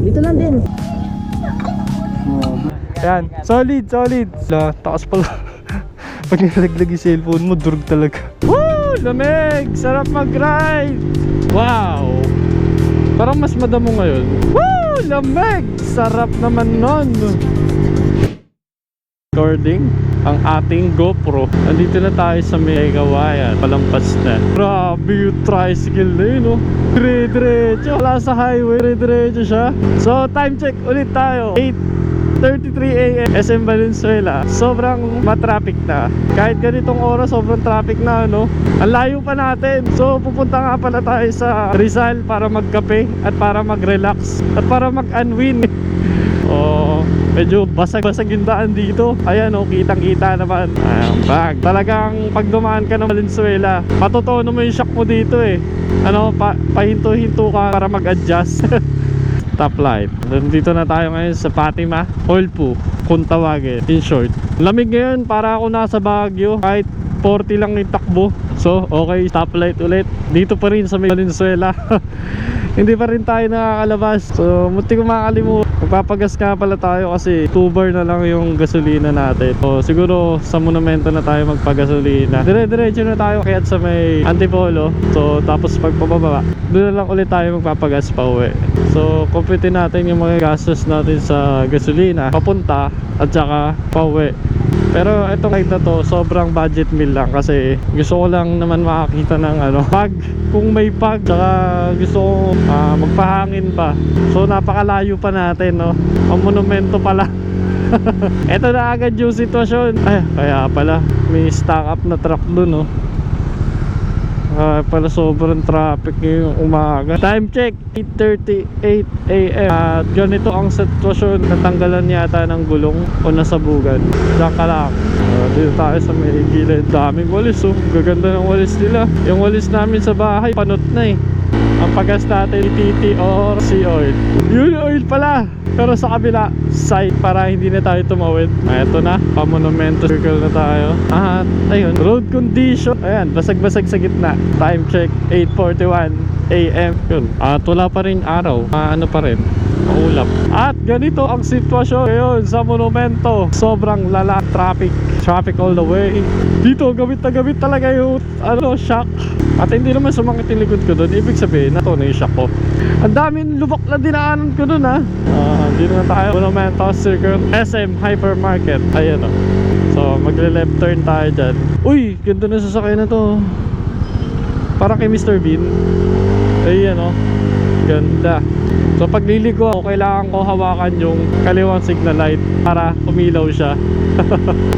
Dito lang din. Yan, solid, solid. Takas pala. Pag nilaglag yung cellphone mo, durog talaga. Woo! Lamig! Sarap mag-ride! Wow! Parang mas madamo ngayon. Woo! Lamig! Sarap naman nun! Recording ang ating GoPro. Andito na tayo sa Megawayan. Palampas na. Grabe yung tricycle na yun, oh. Dire-diretso. Wala sa highway. Dire-diretso siya. So, time check ulit tayo. 8:33 AM SM Valenzuela. Sobrang matraffic na. Kahit ganitong oras, sobrang traffic na, no? Ang layo pa natin. So, pupunta nga pala tayo sa Rizal para magkape at para mag-relax at para mag-unwind. Oh, medyo basag-basag yung daan dito. Ayan, oh, kitang-kita naman. Bag. Talagang pag dumaan ka ng Valenzuela, matutunan mo yung shock mo dito eh. Ano, pahinto-hinto ka para mag-adjust. Top light. Dito na tayo ngayon sa Fatima Olpu, kung tawagin, in short. Lamig ngayon, para ako nasa Baguio. Kahit 40 lang yung takbo. So, okay, stoplight ulit. Dito pa rin sa Valenzuela. Hindi pa rin tayo nakakalabas. So, munti ko makakalimutan. Magpapagas nga pala tayo kasi 2 bar na lang yung gasolina natin. So, siguro sa monumento na tayo magpagasolina. Dire-diretso na tayo kaya sa may Antipolo. So, tapos pagpababa, doon na lang ulit tayo magpapagas pa uwi. So, kumpitin natin yung mga gastos natin sa gasolina papunta at saka pa uwi. Pero itong ride na to, sobrang budget meal lang kasi gusto ko lang naman makakita ng pag, kung may pag, saka gusto ko magpahangin pa. So napakalayo pa natin, no? Ang monumento pala. Ito na agad yung sitwasyon. Ay, kaya pala may stock up na truck dun, no? Pala sobrang traffic ngayong umaga. Time check 8:38 AM. At ganito ang sitwasyon. Natanggalan yata ng gulong o nasabugan. Diyan ka lang. Dito tayo sa may gilid. Daming walis, oh. Gaganda ng walis nila. Yung walis namin sa bahay panot na eh. Ang pagas natin TT or sea oil. Yun oil pala. Pero sa kabila side para hindi na tayo tumawid. Eto na, pa-monumento circle na tayo. At ayun, road condition. Ayan, basag-basag sa gitna. Time check 8:41 AM. Yun. At wala pa rin araw. Ano pa rin, maulap. At ganito ang sitwasyon ngayon sa monumento. Sobrang lala, traffic all the way. Dito gamit na gamit talaga yung shock. At hindi naman sumakit yung likod ko doon. Ibig sabihin na to na yung shock ko. Ang daming lubak na dinaanan ko doon, ha. Dito na tayo, monumento circle, SM Hypermarket. Ayan, oh. So magle-left turn tayo dyan. Uy, ganda na sasakyan na to. Para kay Mr. Bean. Ayan, oh. Ganda. So pagliliko ako, kailangan ko hawakan yung kaliwang signal light para umilaw siya.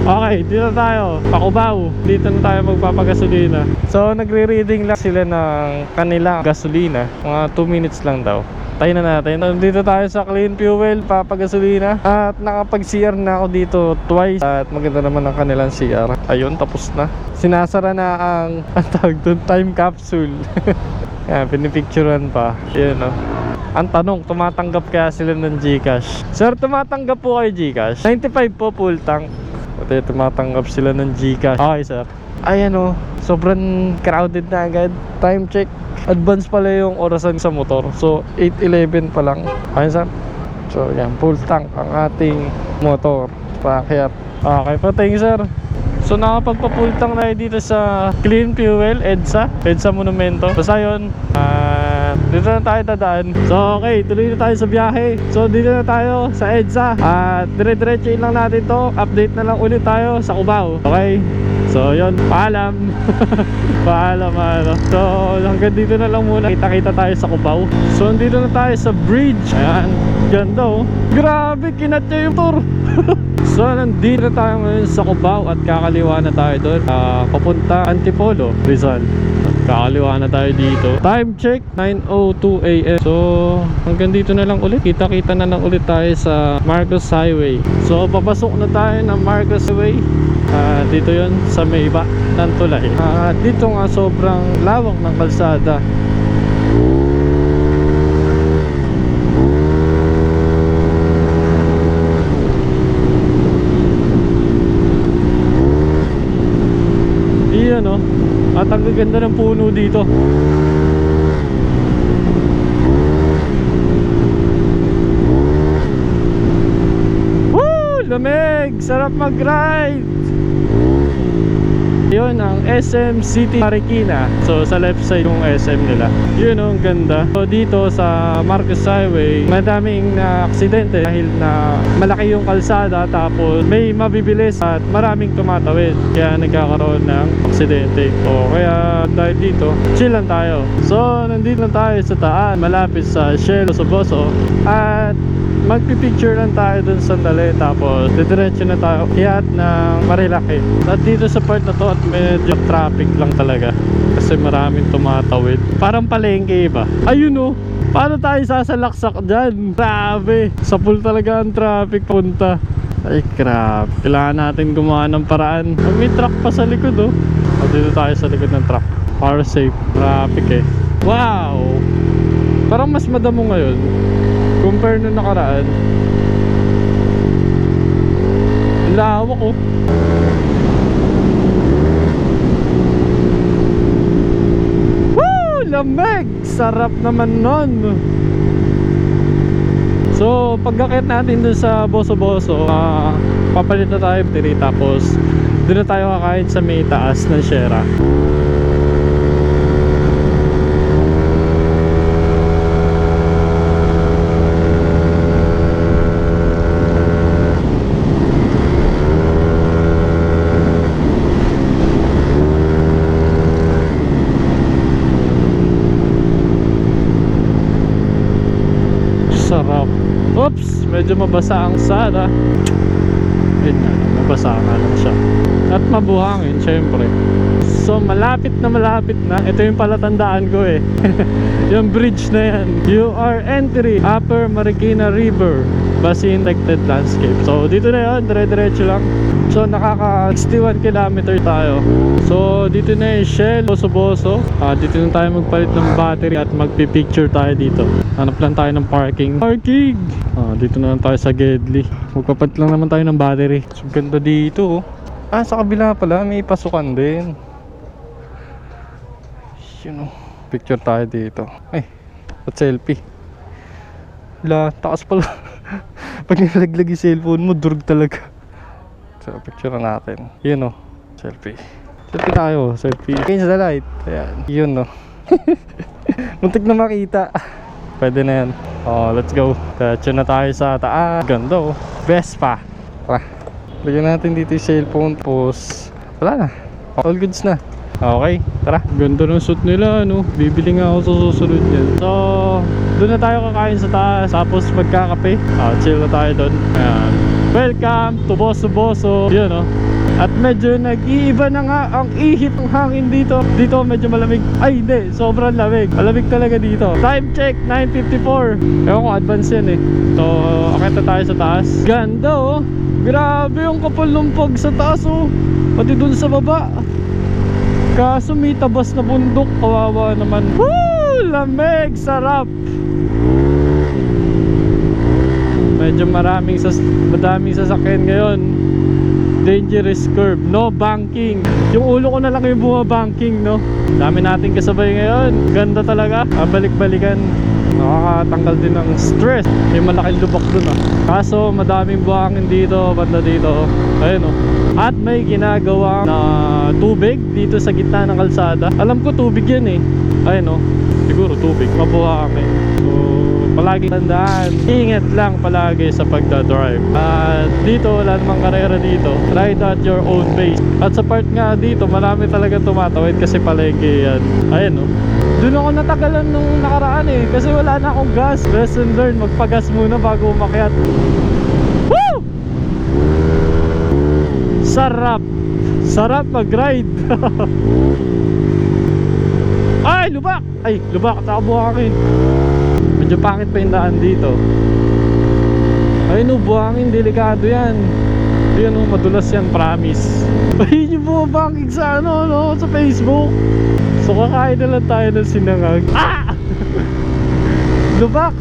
Okay, dito tayo, Pakubaw. Dito na tayo magpapagasolina. So nagre-reading lang sila ng kanila gasolina. Mga 2 minutes lang daw. Tayo na natin. Dito tayo sa Clean Fuel, papagasolina. At nakapag-CR na ako dito twice. At maganda naman ang kanilang CR. Ayun, tapos na. Sinasara na ang tawag doon, time capsule. Yan, pinipicturean pa. Yan, no. Ang tanong, tumatanggap kaya sila ng GCash? Sir, tumatanggap po kayo GCash? 95 po full tank. At tumatanggap sila ng GCash. Okay, sir. Ayan, o. Sobrang crowded na agad. Time check. Advance pala yung orasan sa motor. So 8:11 pa lang. Ayun, sir. So yan, full tank ang ating motor. Pakyat. Okay po, thank you, sir. So nakapagpa-full tank na dito sa Clean Fuel, EDSA Monumento. Basta yun, dito na tayo dadaan. So okay, tuloy na tayo sa biyahe. So dito na tayo sa EDSA. At dire-diretsuin lang natin to. Update na lang ulit tayo sa Cubao. Okay. So yun, paalam. Paalam, So hanggang dito na lang muna. Kita-kita tayo sa Cubao. So dito na tayo sa bridge. Ayan, ganda, oh. Grabe, kinatya yung tour. So nandito na tayo ngayon sa Cubao. At kakaliwa na tayo doon, papunta Antipolo, Rizal. Kakaliwa na tayo dito. Time check 9:02 AM. So hanggang dito na lang ulit. Kita-kita na lang ulit tayo sa Marcos Highway. So papasok na tayo ng Marcos Highway. Dito yon sa may iba ng tulay. Dito nga sobrang lawak ng kalsada. Iyan, no? At ang ganda ng puno dito. lamig! Sarap mag-ride! Yun ang SM City Marikina. So sa left side yung SM nila. Yun ang ganda. So dito sa Marcos Highway, madaming aksidente dahil na malaki yung kalsada, tapos may mabibilis at maraming tumatawid, kaya nagkakaroon ng aksidente. So kaya dahil dito, chill lang tayo. So nandito lang tayo sa taas, malapit sa Shell Boso, at magpipicture lang tayo dun sandali, tapos didiretso na tayo iyat ng Marilaki. At dito sa part na to, at medyo traffic lang talaga kasi maraming tumatawid, parang palengke ba. Ayun o, paano tayo sasalaksak dyan? Grabe, sa pool talaga ang traffic punta. Ay crap, kailangan natin gumawa ng paraan. May truck pa sa likod o. At dito tayo sa likod ng truck para safe. Traffic eh. Wow, parang mas madamo ngayon compare nung nakaraan. Lawak oh. Woo! Lamig! Sarap naman nun. So pagkakit natin dun sa Boso-Boso, papalit na tayo battery, tapos dun na tayo kakain sa may taas ng Sierra. Sarap. Oops, medyo mabasa ang sana. Ayun nga, mabasa nga lang siya. At mabuhangin, syempre. So malapit na. Ito yung palatandaan ko eh. Yung bridge na yan. You are entering Upper Marikina River Basin Protected Landscape. So dito na yun, dire-diretso lang. So nakaka 61 km tayo. So dito na yung Shell Boso-Boso. Dito na tayo magpalit ng battery at magpipicture tayo dito. Hanap lang tayo ng parking. Dito na lang tayo sa Gedli. Magpapalit lang naman tayo ng battery. So ganda dito oh. Sa kabila pala may pasukan din. Yun oh. Picture tayo dito. Ay, at selfie. Wala, takas pala. Pag nilaglag yung cellphone mo, durug talaga. So picture na natin. Yun oh, selfie. Selfie tayo, selfie against the light. Ayan, yun oh. Muntik na makita. Pwede na yan. Let's go. Diretso na tayo sa taas. Ganda oh, Vespa. Tara, lagyan natin dito yung cellphone. Tapos wala na, all goods na. Okay, tara. Ganda ng suit nila, no? Bibili nga ako sa susunod yan. So doon na tayo kakain sa taas, tapos magkakape. Chill na tayo doon. Ayan. Welcome to Boso-Boso. Yun no. At medyo nag-iiba na nga ang ihip ng hangin dito. Dito medyo malamig. Ay hindi, sobrang lamig. Malamig talaga dito. Time check, 9:54. Ewan ko, advance yan eh. So akit na tayo sa taas. Ganda oh. Grabe yung kapal ng pag sa taas oh. Pati dun sa baba. Kaso may tabas na bundok. Kawawa naman. Woo! Lamig! Sarap! Medyo madaming sasakyan ngayon. Dangerous curve, no banking. Yung ulo ko na lang yung bumabanking, no? Dami nating kasabay ngayon. Ganda talaga. Balik-balikan. Nakakatanggal din ng stress. May malaking lubak dun ah. Kaso madaming buhangin dito, banda dito. Ayun oh. At may ginagawa na tubig dito sa gitna ng kalsada. Alam ko tubig yan eh. Ayun oh. Siguro tubig, mabuhangin. So palagi tandaan, ingat lang palagi sa pagdadrive. At dito wala namang karera dito. Ride at your own pace. At sa part nga dito, marami talaga tumatawid kasi palengke yan. Ayun oh. Doon ako natagalan nung nakaraan eh, kasi wala na akong gas. Lesson learned, magpagas muna bago umakyat. Woo! Sarap! Sarap mag-ride! Ay, lubak! Ay, lubak, buhangin. Medyo pangit pa yung daan dito. Ay no, buhangin, delikado yan. Ayun no, madulas yan, promise. Ayun yung bumabangig sa ano, no, sa Facebook. So kakain na lang tayo ng sinangag. Lubak!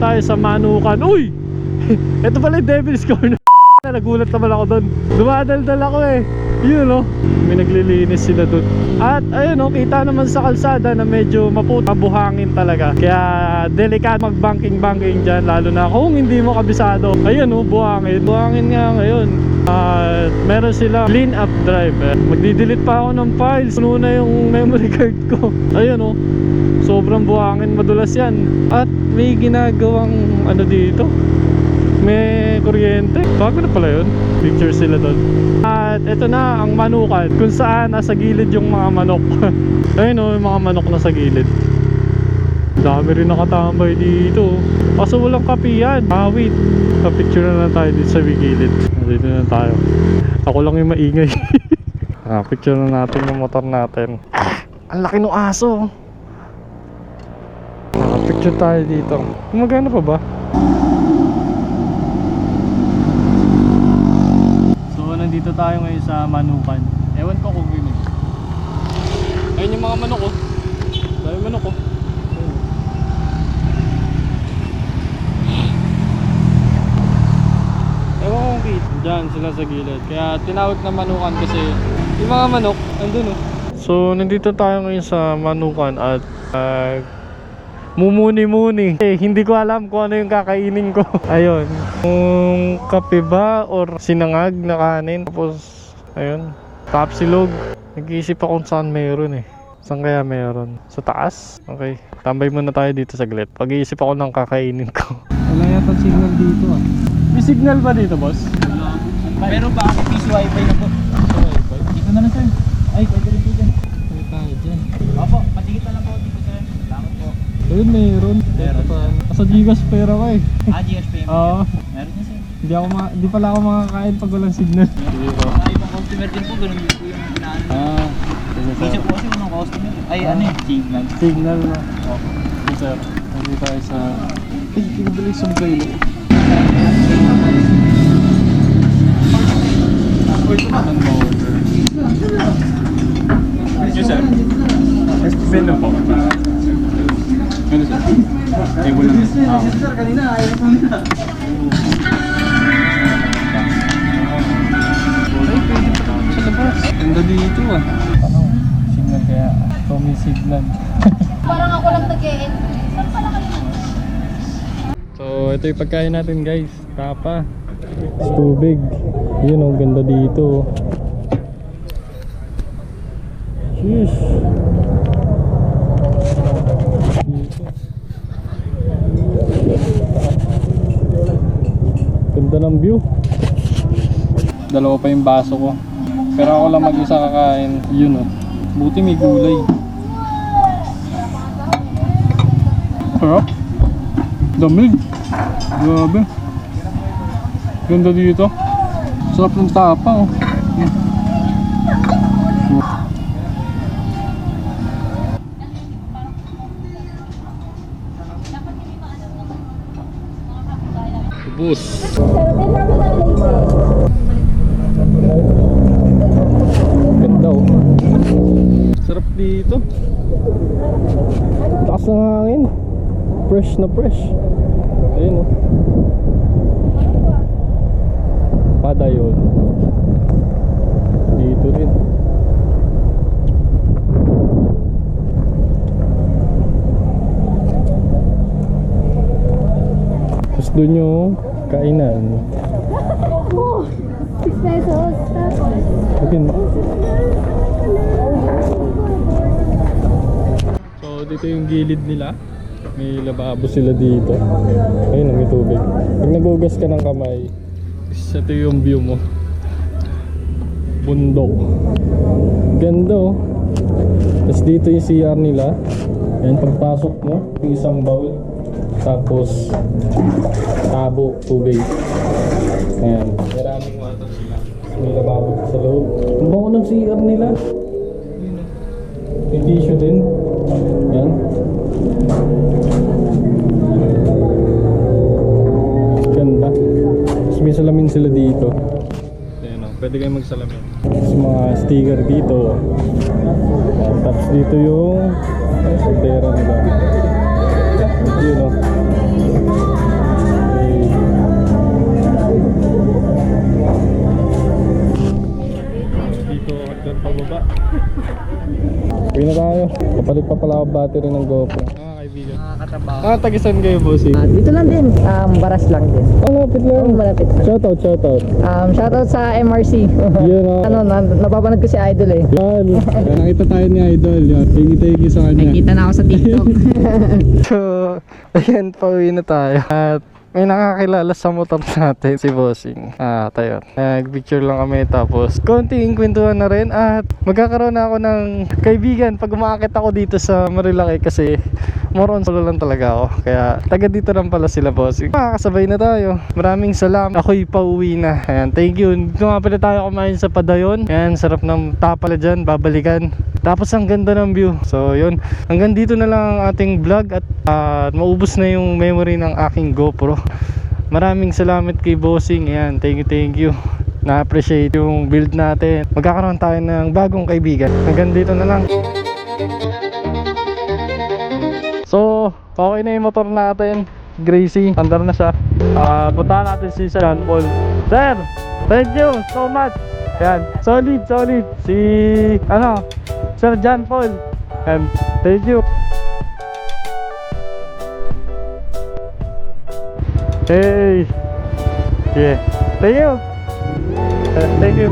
tayo sa Manukan. Uy! Ito pala yung Devil's Corner. Nagulat naman ako doon. Dumadaldal ako eh. Yun no, may naglilinis sila doon. At ayun no, kita naman sa kalsada na medyo mabuhangin talaga. Kaya delikado mag-banking dyan, lalo na kung hindi mo kabisado. Ayun no, buhangin nga ngayon. Meron sila clean up drive eh. Magdi-delete pa ako ng files. Puno na yung memory card ko. Ayun no, sobrang buhangin, madulas yan. At may ginagawang ano dito, may kuryente. Bago na pala yun. Picture sila doon. At ito na ang Manukan, kung saan nasa gilid yung mga manok. Ayun o, yung mga manok na sa gilid. Dami rin nakatambay dito. Kaso walang kapiyan. Wait, pa-picture na lang tayo dito sa gilid. Dito na tayo. Ako lang yung maingay. Picture na natin yung motor natin. Ang laki ng aso. Picture tayo dito. Gumagana pa ba? Nandito tayo ngayon sa Manukan. Ewan ko kung yun eh. Ayun yung mga manok oh. Dahil manok oh. Ewan ko kung kit. Diyan sila sa gilid. Kaya tinawag na Manukan kasi yung mga manok andun oh. So nandito tayo ngayon sa Manukan at mumuni-muni. Hindi ko alam kung ano yung kakainin ko. Ayun. Kung kape ba or sinangag na kanin. Tapos, ayun. Tapsilog. Nag-iisip ako kung saan meron eh. Saan kaya meron? Sa taas? Okay. Tambay muna tayo dito saglit. Pag-iisip ako ng kakainin ko. Wala yata signal dito ah. May signal ba dito, boss? Wala. Pero baka piso wifi na po. Wifi? Dito na lang sir. Ay, pwede rin po dyan. Pwede tayo dyan. Opo, patigit na lang po dito sir. Salamat po. Ayun, meron. Sa Gcash pera ko eh. GS payment. Oo. Meron niya sir. Hindi pala ako makakain pag walang signal. Sige po. Mga ibang customer din po, ganun din po yung pinaano. Isa po kasi unang customer. Ay, ano yun? Signal. Signal na. Okay, sir. Nandito tayo sa... Ay, pinabalik sa mobile. Uy, ito naman mo. Yes, sir. Send na po. Ano sir? Table lang. Sir, kanina ayaw ko nila. Ay, pwede pa naman sa labas. Ganda dito ah. Ano? Signal kaya. Ito may signal. Parang ako lang nag-e-entry. Saan pala kayo? So, ito yung pagkain natin guys. Tapa. Tubig. Yun oh, ganda dito. Sheesh. Ganda ng view. Dalawa pa yung baso ko. Pero ako lang mag-isa kakain. Yun oh. Buti may gulay. Harap. Damig. Grabe. Ganda dito. Sarap ng tapa oh. Bus. Ganda oh. Sarap dito. Taas ng hangin. Fresh na fresh. Ayun oh. Padayon. Dito rin. Tapos doon yung kainan. Oh, 6 pesos. Okay. So dito yung gilid nila. May lababo sila dito. Ayun, may tubig. Pag nagugas ka ng kamay, ito yung view mo. Bundok. Ganda oh. Tapos dito yung CR nila. Ayan, pagpasok mo, yung isang bowl. Tapos tabo, tubig. Ayan. Maraming water sila. May lababo sa loob. Ang bango ng CR nila. May tissue din. Ayan. Ganda. Tapos may salamin sila dito. Ayan o, pwede kayo magsalamin. Tapos mga sticker dito. Ayan. Tapos dito yung saldera nila. Yun o. baba. Uwi na tayo. Kapalit pa pala ako battery ng GoPro. Mga kaibigan. Mga katrabaho. Tagisan kayo, bossing? Dito lang din, Baras lang din. Malapit lang. Malapit lang. Shoutout. Shoutout sa MRC. Yun Napapanood ko si Idol eh. Yan. Nakita tayo ni Idol. Yan. Thank you sa kanya. Nakita na ako sa TikTok. So, ayan, pauwi na tayo. At may nakakilala sa motor natin, si Bossing. Tayo. Nag-picture lang kami tapos konting kwentuhan na rin at magkakaroon na ako ng kaibigan pag umaakit ako dito sa Marilaki kasi more on solo lang talaga ako. Kaya taga dito lang pala sila, Bossing. Makakasabay na tayo. Maraming salamat. Ako'y pauwi na. Ayan, thank you. Dito nga pala tayo kumain sa Padayon. Ayan, sarap ng tapala dyan. Babalikan. Tapos ang ganda ng view. So yun, hanggang dito na lang ang ating vlog at maubos na yung memory ng aking GoPro. Maraming salamat kay Bossing. Ayan, thank you. Na-appreciate yung build natin. Magkakaroon tayo ng bagong kaibigan. Hanggang dito na lang. So, okay na yung motor natin. Gracie, andar na siya. Puntahan natin si John Paul. Sir, thank you so much. Ayan, solid. Si, Sir John Paul. And thank you. Hey. Yeah. Thank you. Thank you.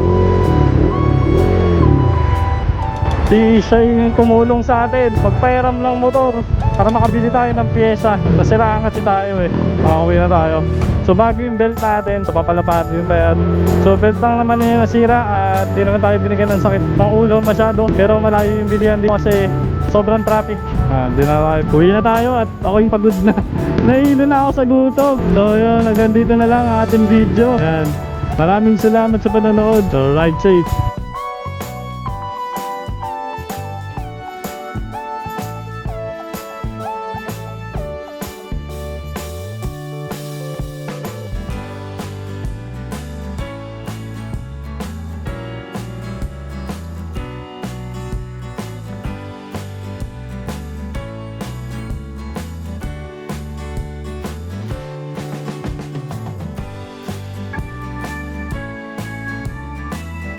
Siya yung tumulong sa atin. Magpairam lang motor para makabili tayo ng pyesa. Nasiraan kasi tayo eh. Makauwi na tayo. So bago yung belt natin, so papalapatin yung bayad. So belt lang naman yung nasira at di naman tayo binigyan ng sakit ng ulo masyado. Pero malayo yung bilihan din kasi sobrang traffic. Di na tayo. Uwi na tayo at ako'y pagod na. Nahihilo na ako sa gutom. So yun, hanggang dito na lang ang ating video. Ayan. Maraming salamat sa panonood. So ride safe.